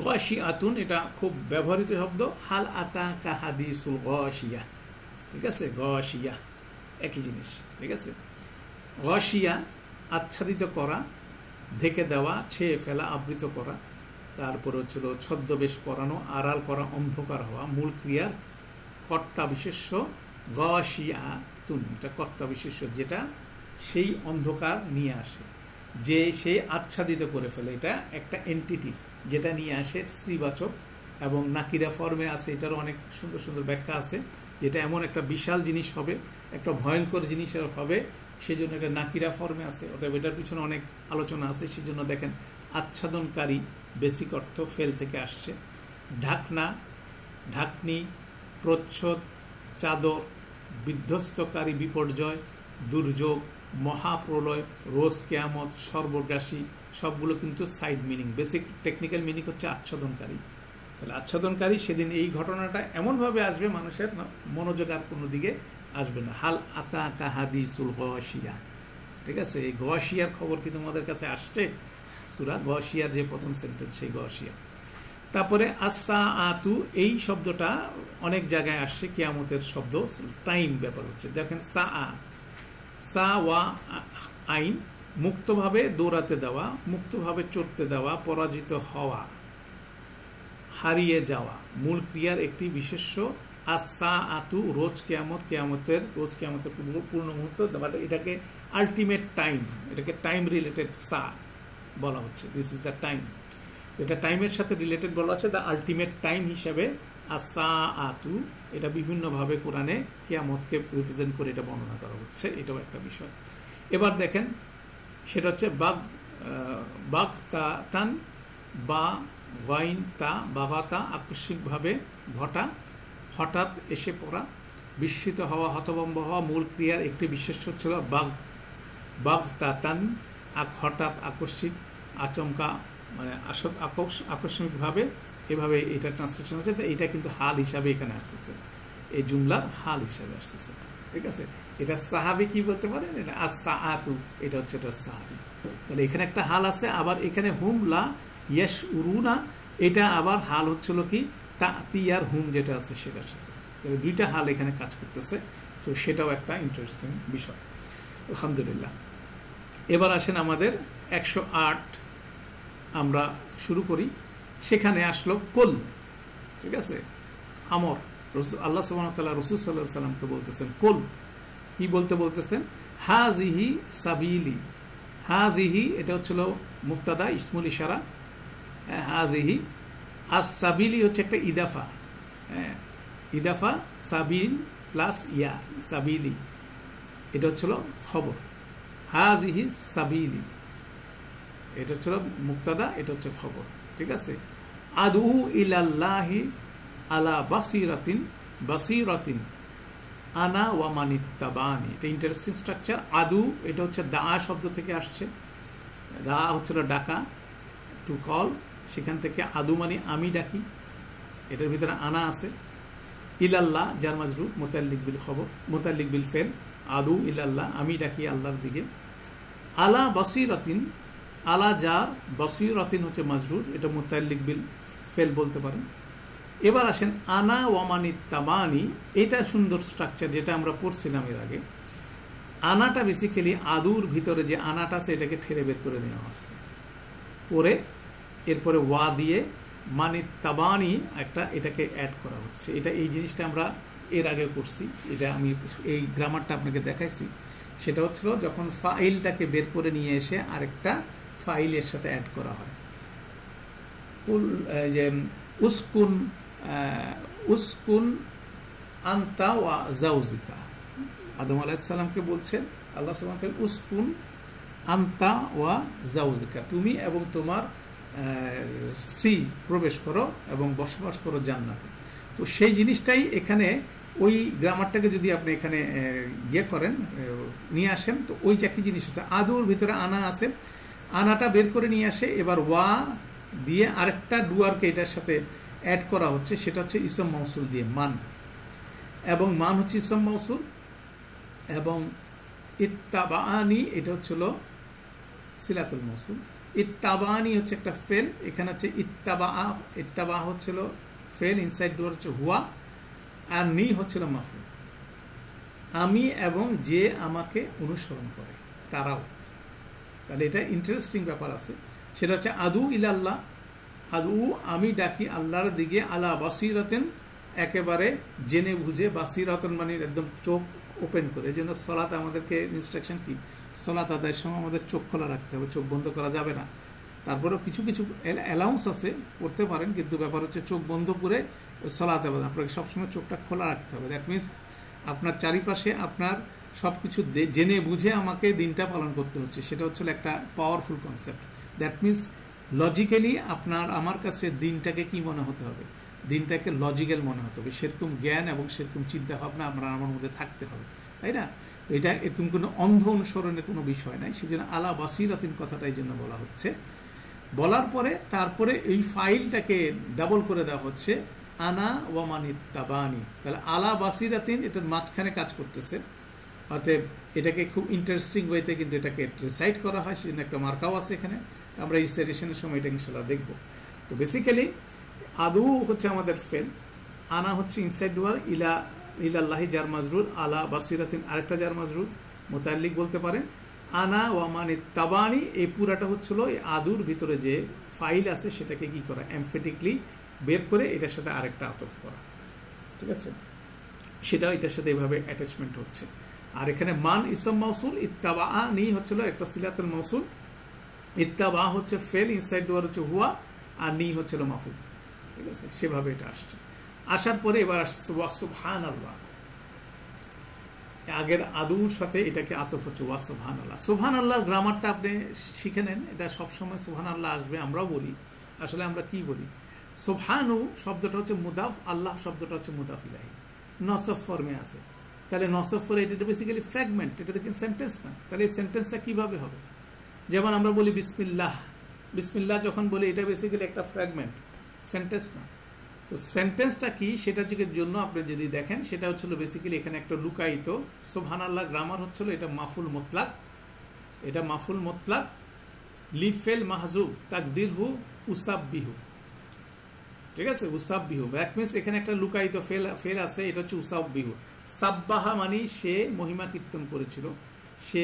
S1: গশিয়াতুন, এটা খুব ব্যবহৃত শব্দ। হাল আতা কাহাদিসুল গশিয়া। ঠিক আছে, গশিয়া একই জিনিস। ঠিক আছে, গশিয়া আচ্ছাদিত করা, ঢেকে দেওয়া, ছেয়ে ফেলা, আবৃত করা। তারপরে হচ্ছিল ছদ্মবেশ পরানো, আড়াল করা, অন্ধকার হওয়া। মূল ক্রিয়ার কর্তা বিশেষ্য গশিয়াতুন, এটা কর্তা বিশেষ্য, যেটা সেই অন্ধকার নিয়ে আসে, যে সেই আচ্ছাদিত করে ফেলে। এটা একটা এন্টিটি যেটা নিয়ে আসে, স্ত্রীবাচক এবং নাকিরা ফর্মে আছে। এটারও অনেক সুন্দর সুন্দর ব্যাখ্যা আছে, যেটা এমন একটা বিশাল জিনিস হবে, একটা ভয়ঙ্কর জিনিস হবে, সেই জন্য এটা নাকিরা ফর্মে আছে। অতএব এটার পিছনে অনেক আলোচনা আছে। সেই জন্য দেখেন আচ্ছাদনকারী বেসিক অর্থ ফেল থেকে আসছে। ঢাকনা, ঢাকনি, প্রচ্ছদ, চাদর, বিধ্বস্তকারী বিপর্যয়, দুর্যোগ, মহাপ্রলয়, রোজ কেয়ামত, সর্বগ্রাসী, সবগুলো কিন্তু side meaning. Basic technical meaning হচ্ছে আচ্ছাদনকারী। তাহলে আচ্ছাদনকারী সেদিন এই ঘটনাটা এমনভাবে আসবে মানুষের মনোযোগ আর কোনো দিকে আসবে না। হাল আতা কাহাদিসুল গাশিয়া, ঠিক আছে? এই গাশিয়ার খবর কি তোমাদের কাছে আসছে? সূরা গাশিয়ার যে প্রথম সেন্টেন্স, সেই গাশিয়া। তারপরে আসা আতু, এই শব্দটা অনেক জায়গায় আসছে, কিয়ামতের শব্দ, টাইম ব্যাপার হচ্ছে। দেখেন সা ওয়া আইন, মুক্তভাবে দৌড়াতে দেওয়া, মুক্তভাবে চড়তে দেওয়া, পরাজিত হওয়া, হারিয়ে যাওয়া, মূল ক্রিয়ার একটি বিশেষ্য। আসা আতু রোজ কেয়ামত, রোজ কেয়ামতের পূর্ণ মুহূর্ত, এটাকে আলটিমেট টাইম, এটাকে টাইম রিলেটেড সা বলা হচ্ছে। দিস ইজ দ্য টাইম, এটা টাইমের সাথে রিলেটেড বলা হচ্ছে, দ্য আলটিমেট টাইম হিসাবে আসা আতু, এটা বিভিন্নভাবে কোরআনে কিয়ামতকে রিপ্রেজেন্ট করে এটা বর্ণনা করা হচ্ছে। এটাও একটা বিষয়। এবার দেখেন, সেটা হচ্ছে বাগতাতান বা ওয়াইনতা, বাগাতা, আকস্মিকভাবে ঘটা, হঠাৎ এসে পড়া, বিস্মিত হওয়া, হতভম্ব হওয়া, মূল ক্রিয়ার একটি বিশেষ্য ছিল বাগতাতান, হঠাৎ, আকস্মিক, আচমকা, মানে আকস্মিকভাবে, এভাবে এটা ট্রান্সলেশন হচ্ছে। এটা কিন্তু হাল হিসাবে এখানে আসতেছে, এই জুমলার হাল হিসাবে আসতেছে, ঠিক আছে? এটা সাহাবি কি বলতে পারেন, এটা আসসাআতু, এটা হচ্ছে এটা সাহাবি। তাহলে এখানে একটা হাল আছে। আবার এখানে হুম লা ইয়াশ উরুনা, এটা আবার হাল হচ্ছিল কি তাতিয়ার হুম যেটা আছে সেটার সাথে, দুইটা হাল এখানে কাজ করতেছে। তো সেটাও একটা ইন্টারেস্টিং বিষয়। আলহামদুলিল্লাহ। এবার আসেন আমাদের 108 আমরা শুরু করি। সেখানে আসলো কুল, ঠিক আছে? আমর, আল্লাহ সুবহানাহু ওয়া তাআলা রাসূল সাল্লাল্লাহু আলাইহি ওয়াসাল্লামকে বলতেছেন কুল, কি বলতেছেন? হাযিহি সাবিলি, হাযিহি এটা হচ্ছিল মুবতাদা, ইসমুল ইশারা, হাযিহি। আস-সাবিলি হচ্ছে একটা ইদাফা, ইদাফা, সাবিল প্লাস ইয়া, সাবিলি, এটা হচ্ছিল খবর। হাযিহি সাবিলি, এটা হচ্ছিল মুবতাদা, এটা হচ্ছে খবর, ঠিক আছে? আদু ইলাল্লাহি আলা বাসিরাতিন আনা ওয়া মানিত্তাবানি, এটা ইন্টারেস্টিং স্ট্রাকচার। আদু, এটা হচ্ছে দা শব্দ থেকে আসছে, দা হচ্ছিল ডাকা, টু কল, সেখান থেকে আদু মানে আমি ডাকি, এটার ভিতরে আনা আছে। ইলাল্লাহ জার মাজরুর, মুতাল্লিক বিল খবর, মুতাল্লিক বিল ফেল, আদু ইলাল্লাহ, আমি ডাকি আল্লাহর দিকে। আলা বাসিরাতিন, আলা জার, বাসিরাতিন হচ্ছে মাজরুর, এটা মুতাল্লিক বিল ফেল বলতে পারেন। এবার আসেন আনা ওয়ামানি তাবানি, এটা সুন্দর স্ট্রাকচার যেটা আমরা পড়ছিলাম এর আগে। আনাটা বেসিক্যালি আদুর ভিতরে যে আনাটা আছে এটাকে ঠেলে বের করে নেওয়া হচ্ছে, করে এরপরে ওয়া দিয়ে মানি তাবানি একটা এটাকে অ্যাড করা হচ্ছে। এটা এই জিনিসটা আমরা এর আগে করছি, এটা আমি এই গ্রামারটা আপনাকে দেখাইছি। সেটা হচ্ছিল যখন ফাইলটাকে বের করে নিয়ে এসে আরেকটা ফাইলের সাথে অ্যাড করা হয়। যে উসকুন আনতা ওয়া জাউজিকা, আদম আলাইহিস সালামকে বলছেন আল্লাহ সুবহানাহু ওয়া তাআলা, উসকুন আনতা ওয়া জাউজিকা, তুমি এবং তোমার স্ত্রী প্রবেশ করো এবং বসবাস করো জান্নাতে। তো সেই জিনিসটাই এখানে, ওই গ্রামারটাকে যদি আপনি এখানে ইয়ে করেন, নিয়ে আসেন, তো ওই একই জিনিস হচ্ছে। আদুর ভিতরে আনা আছে, আনাটা বের করে নিয়ে আসে, এবার ওয়া দিয়ে আরেকটা ডুয়ারকে এটার সাথে অ্যাড করা হচ্ছে, সেটা হচ্ছে ইসম মৌসুল দিয়ে মান, এবং মান হচ্ছে ইসম মৌসুল, এবং ইত্তাবানি এটা হচ্ছিল সিলাতুল মৌসুল, ইত্তাবানি হচ্ছে একটা ফেল, এখানে হচ্ছে ইত্তাবা হচ্ছিল ফেল, ইনসাইড ডুয়ার হচ্ছে হুয়া, আর নি হচ্ছিল মাফুল, আমি এবং যে আমাকে অনুসরণ করে তারাও। তাহলে এটা ইন্টারেস্টিং ব্যাপার আছে। সেটা হচ্ছে আদু ইলাল্লাহ, আদু আমি ডাকি আল্লাহর দিকে, আলা বাসিরাতেন একেবারে জেনে বুঝে, বাসিরাতন মানে একদম চোখ ওপেন করে। এই জন্য সলাত আমাদেরকে ইনস্ট্রাকশন কি, সলাত আদায়ের সময় আমাদের চোখ খোলা রাখতে হবে, চোখ বন্ধ করা যাবে না। তারপরেও কিছু কিছু অ্যালাউন্স আছে, করতে পারেন, কিন্তু ব্যাপার হচ্ছে চোখ বন্ধ করে সলাতে হবে, আপনাকে সবসময় চোখটা খোলা রাখতে হবে। দ্যাট মিনস আপনার চারিপাশে আপনার সব কিছু জেনে বুঝে আমাকে দিনটা পালন করতে হচ্ছে, সেটা হচ্ছে একটা powerful concept. That means logically আপনার আমার কাছে দিনটাকে কি মনে হতে হবে, দিনটাকে লজিক্যাল মনে হতে হবে, সেরকম জ্ঞান এবং সেরকম চিন্তা ভাবনা আমার মধ্যে থাকতে হবে, তাই না? এটা এরকম কোনো অন্ধ অনুসরণের কোনো বিষয় নাই, সেই জন্য আলা বাসিরাতিন কথাটা এই জন্য বলা হচ্ছে। বলার পরে তারপরে এই ফাইলটাকে ডাবল করে দেওয়া হচ্ছে আনা ওয়ামানিত্তাবানি, তাহলে আলা বাসিরাতিন এটার মাঝখানে কাজ করতেছে, অতএব এটাকে খুব ইন্টারেস্টিং ওয়েতে কিন্তু এটাকে রিসাইট করা হয়, সেজন্য একটা মার্কাও আছে এখানে, আমরা রিসাইটেশনের সময় এটা ইনশাল্লাহ দেখব। তো বেসিক্যালি আদু হচ্ছে আমাদের ফেল, আনা হচ্ছে ইনসাইড ওয়ার, ইলাল্লাহি জার মাজরুর, আলা বাসিরাতিন আরেকটা জার মাজরুর, মুতাল্লিক বলতে পারেন। আনা ওয়ামানিত্তাবানি এই পুরাটা হচ্ছিল এই আদুর ভিতরে যে ফাইল আছে সেটাকে কি করা, এমফেটিকলি বের করে এটার সাথে আরেকটা আতফ করা, ঠিক আছে? সেটা এটার সাথে এভাবে অ্যাটাচমেন্ট হচ্ছে। আর এখানে মান ইসম মাউসুল, ইত্তাবা নি হচ্ছিল একটা সিলাতুল মাউসুল, ইত্তাবা হচ্ছে ফেল, ইনসাইড ওয়ার হচ্ছে হুয়া, আর নি হচ্ছিল মাফুল, ঠিক আছে? সেভাবে এটা আসছে। আসার পরে এবার আসছে ওয়া সুবহানাল্লাহ, আগের আদুর সাথে এটাকে আতফ হচ্ছে ওয়া সুবহানাল্লাহ। সুবহানাল্লাহর গ্রামারটা আপনি শিখে নেন, এটা সবসময় সুবহানাল্লাহ আসবে, আমরাও বলি। আসলে আমরা কি বলি, সুবহানু শব্দটা হচ্ছে মুদাফ, আল্লাহ শব্দটা হচ্ছে মুদাফ ইলাইহি, নসব ফর্মে আছে। তাহলে নসব ফর্মে এটা বেসিক্যালি ফ্র্যাগমেন্ট, এটা তো সেন্টেন্স না। তাহলে এই সেন্টেন্সটা কিভাবে হবে? যেমন আমরা বলি বিসমিল্লাহ, বিসমিল্লাহ যখন বলি এটা বেসিক্যালি একটা ফ্র্যাগমেন্ট, সেন্টেন্স না। তো সেন্টেন্সটা কি সেটার জন্য আপনি যদি দেখেন, সেটা হচ্ছিল বেসিক্যালি এখানে একটা লুকায়িত। সুবহানাল্লাহ গ্রামার হচ্ছিল এটা মাফুল মুতলাক, এটা মাফুল মুতলাক, লিফেল মাহজুব তাকদিরহু উসাববিহু, ঠিক আছে? উসাববিহু দ্যাট মিন্স এখানে একটা লুকায়িত ফেল আছে, এটা হচ্ছে উসাববিহু। সাব্বাহা মানে সে মহিমা কীর্তন করেছিল, সে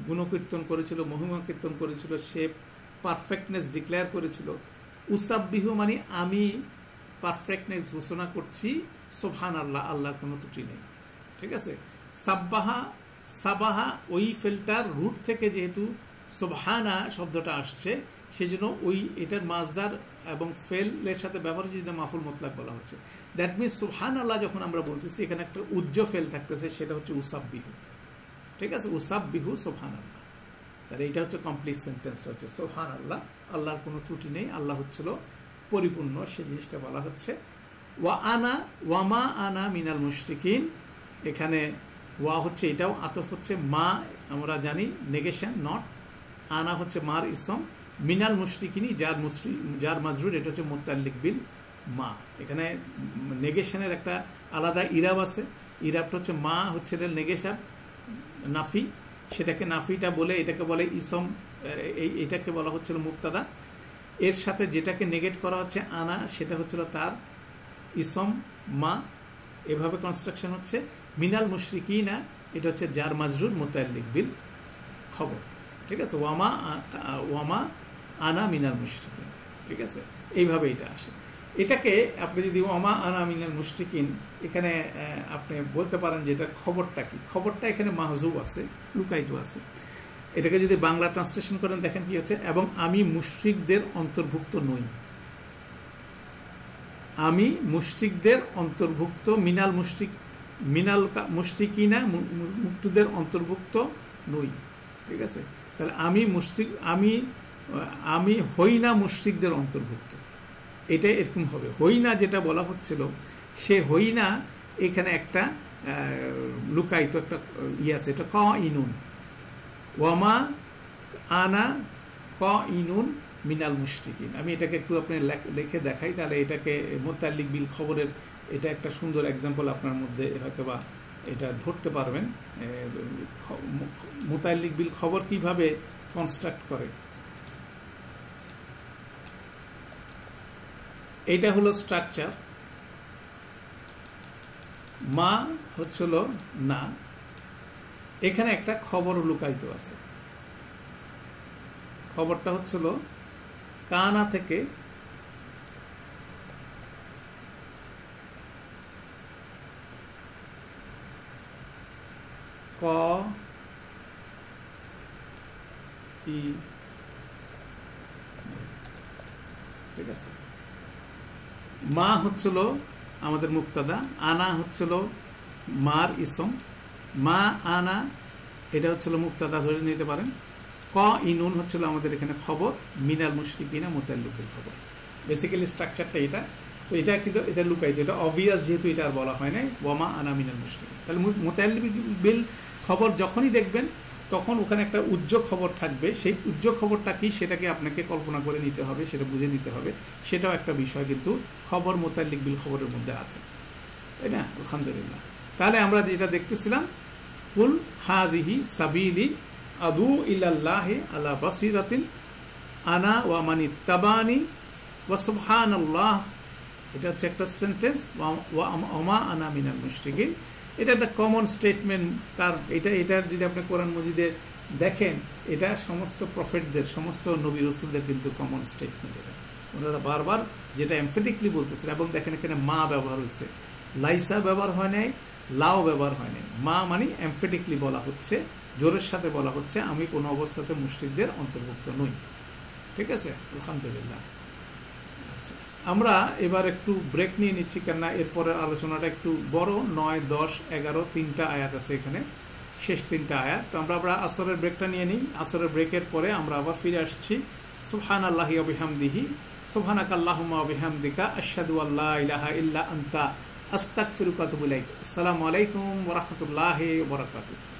S1: গুণকীর্তন করেছিল, মহিমা কীর্তন করেছিল, সে পারফেক্টনেস ডিক্লেয়ার করেছিল। উসাববিহু মানে আমি পারফেক্টনেস ঘোষণা করছি, সুবহানাল্লাহ আল্লাহর কোনো ত্রুটি নেই, ঠিক আছে? সাব্বাহা, সাবাহা ওই ফেলটার রুট থেকে যেহেতু সুবহানা শব্দটা আসছে, সেজন্য ওই এটার মাজদার এবং ফেলের সাথে ব্যবহার হচ্ছে, যেটা মাফুল মুতলাক বলা হচ্ছে। দ্যাট মিনস সুবহানাল্লাহ যখন আমরা বলতেছি এখানে একটা উজ্জ্ব ফেল থাকতেছে, সেটা হচ্ছে উসাববিহু, ঠিক আছে? উসাববিহু সুবহানাল্লাহ। তাহলে এটা হচ্ছে কমপ্লিট সেন্টেন্সটা হচ্ছে সুবহানাল্লাহ, আল্লাহর কোনো ত্রুটি নেই, আল্লাহ হচ্ছিল পরিপূর্ণ, সেই জিনিসটা বলা হচ্ছে। ওয়া আনা ওয়ামা আনা মিনাল মুশরিকিন, এখানে ওয়া হচ্ছে এটাও আতফ হচ্ছে, মা আমরা জানি নেগেশন নট, আনা হচ্ছে মার ইসম, মিনাল মুশরিকিনি যার মাজরুর, এটা হচ্ছে মুতাল্লিক বিল মা। এখানে নেগেশনের একটা আলাদা ইরাব আছে, ইরাবটা হচ্ছে মা হচ্ছে নেগেশন নাফি, সেটাকে নাফিটা বলে এটাকে বলে ইসম, এটাকে বলা হচ্ছিল মুক্তাদা, এর সাথে যেটাকে নেগেট করা হচ্ছে আনা, সেটা হচ্ছিল তার ইসম মা, এভাবে কনস্ট্রাকশন হচ্ছে। মিনাল মুশরিকিনা এটা হচ্ছে যার মাজরুর মুতাল্লিক বিল খবর, ঠিক আছে? ওয়ামা আনা মিনাল মুশরিকিন, ঠিক আছে? এইভাবে এটা আসে। এটাকে আপনি যদি ওয়ামা আনা মিনাল মুশরিকিন, এখানে আপনি বলতে পারেন যে এটার খবরটা কি, খবরটা এখানে মাহজুব আছে, লুকায়িত আছে। এটাকে যদি বাংলা ট্রান্সলেশন করেন দেখেন কি হচ্ছে, এবং আমি মুশরিকদের অন্তর্ভুক্ত নই, আমি মুশরিকদের অন্তর্ভুক্ত, মিনাল মুশরিকিনা মুক্তদের অন্তর্ভুক্ত নই, ঠিক আছে? তাহলে আমি হই না মুশরিকদের অন্তর্ভুক্ত, এটা এরকম হবে। হই না যেটা বলা হচ্ছিল, সে হই না এখানে একটা লুকায়িত একটা ইয়ে আছে, এটা ক ইনুন, ওয়ামা আনা ক ইনুন মিনাল মুশরিকিন। আমি এটাকে একটু আপনি লিখে দেখাই, তাহলে এটাকে মুতাল্লিক বিল খবরের এটা একটা সুন্দর এক্সাম্পল আপনার মধ্যে হয়তোবা এটা ধরতে পারবেন, মুতাল্লিক বিল খবর কিভাবে কনস্ট্রাক্ট করে। এইটা হলো স্ট্রাকচার, মা হচ্ছিল না, এখানে একটা খবর লুকায়িত আছে, খবরটা হচ্ছিল কানা থেকে ক ই, ঠিক আছে? মা হচ্ছিল আমাদের মুক্তাদা, আনা হচ্ছিল মার ইসম, মা আনা এটা হচ্ছিল মুক্তাদা ধরে নিতে পারেন, ক ইনুন হচ্ছিল আমাদের এখানে খবর, মিনাল মুশরিকিনা মুতাল্লিকুল খবর। বেসিক্যালি স্ট্রাকচারটা এটা। তো এটা কিন্তু এটা লুকাইত, এটা অবভিয়াস যেহেতু এটা আর বলা হয় নাই ওয়ামা আনা মিনাল মুশরিকিন। তাহলে মুতাআল্লিক বিল খবর যখনই দেখবেন তখন ওখানে একটা উজ্জ্বল খবর থাকবে, সেই উজ্জ্বল খবরটা কি সেটাকে আপনাকে কল্পনা করে নিতে হবে, সেটা বুঝে নিতে হবে, সেটাও একটা বিষয় কিন্তু খবর মুতাআল্লিক বিল খবরের মধ্যে আছে, তাই না? আলহামদুলিল্লাহ। তাহলে আমরা যেটা দেখতেছিলাম, কুল হাজিহি সাবিলি আদু ইলাল্লাহি আলা বাসিরাতিন আনা ওয়া মান ইত্তাবানি ওয়া সুবহানাল্লাহ, এটা হচ্ছে একটা সেন্টেন্স, ওয়া মা আনা মিনাল মুশরিকিন। এটা একটা কমন স্টেটমেন্ট। কারণ এটা যদি আপনি কোরআন মজিদে দেখেন, এটা সমস্ত প্রফেটদের, সমস্ত নবী রসুলদের কিন্তু কমন স্টেটমেন্ট। এটা ওনারা বারবার যেটা এমফেটিকলি বলতেছেন, এবং দেখেন এখানে মা ব্যবহার হয়েছে, লাইসা ব্যবহার হয় নাই, লাও ব্যবহার হয় নাই। মা মানে এমফেটিকলি বলা হচ্ছে, জোরের সাথে বলা হচ্ছে আমি কোনো অবস্থাতে মুশরিকদের অন্তর্ভুক্ত নই। ঠিক আছে, আলহামদুলিল্লাহ। আমরা এবার একটু ব্রেক নিয়ে নিচ্ছি, কেননা এরপরের আলোচনাটা একটু বড়, 9, 10, 11 তিনটা আয়াত আছে এখানে, শেষ তিনটা আয়াত। তো আমরা আসরের ব্রেকটা নিয়ে নিই। আসরের ব্রেকের পরে আমরা আবার ফিরে আসছি। সুবহানাল্লাহি ওয়া বিহামদিহি, সুবহানাকাল্লাহুম্মা ওয়া বিহামদিকা, আশহাদু আল্লা ইলাহা ইল্লা আনতা, আস্তাগফিরুকা ওয়া আতুবু ইলাইক। আসসালামু আলাইকুম ওয়া রাহমাতুল্লাহি ওয়া বারাকাতুহু।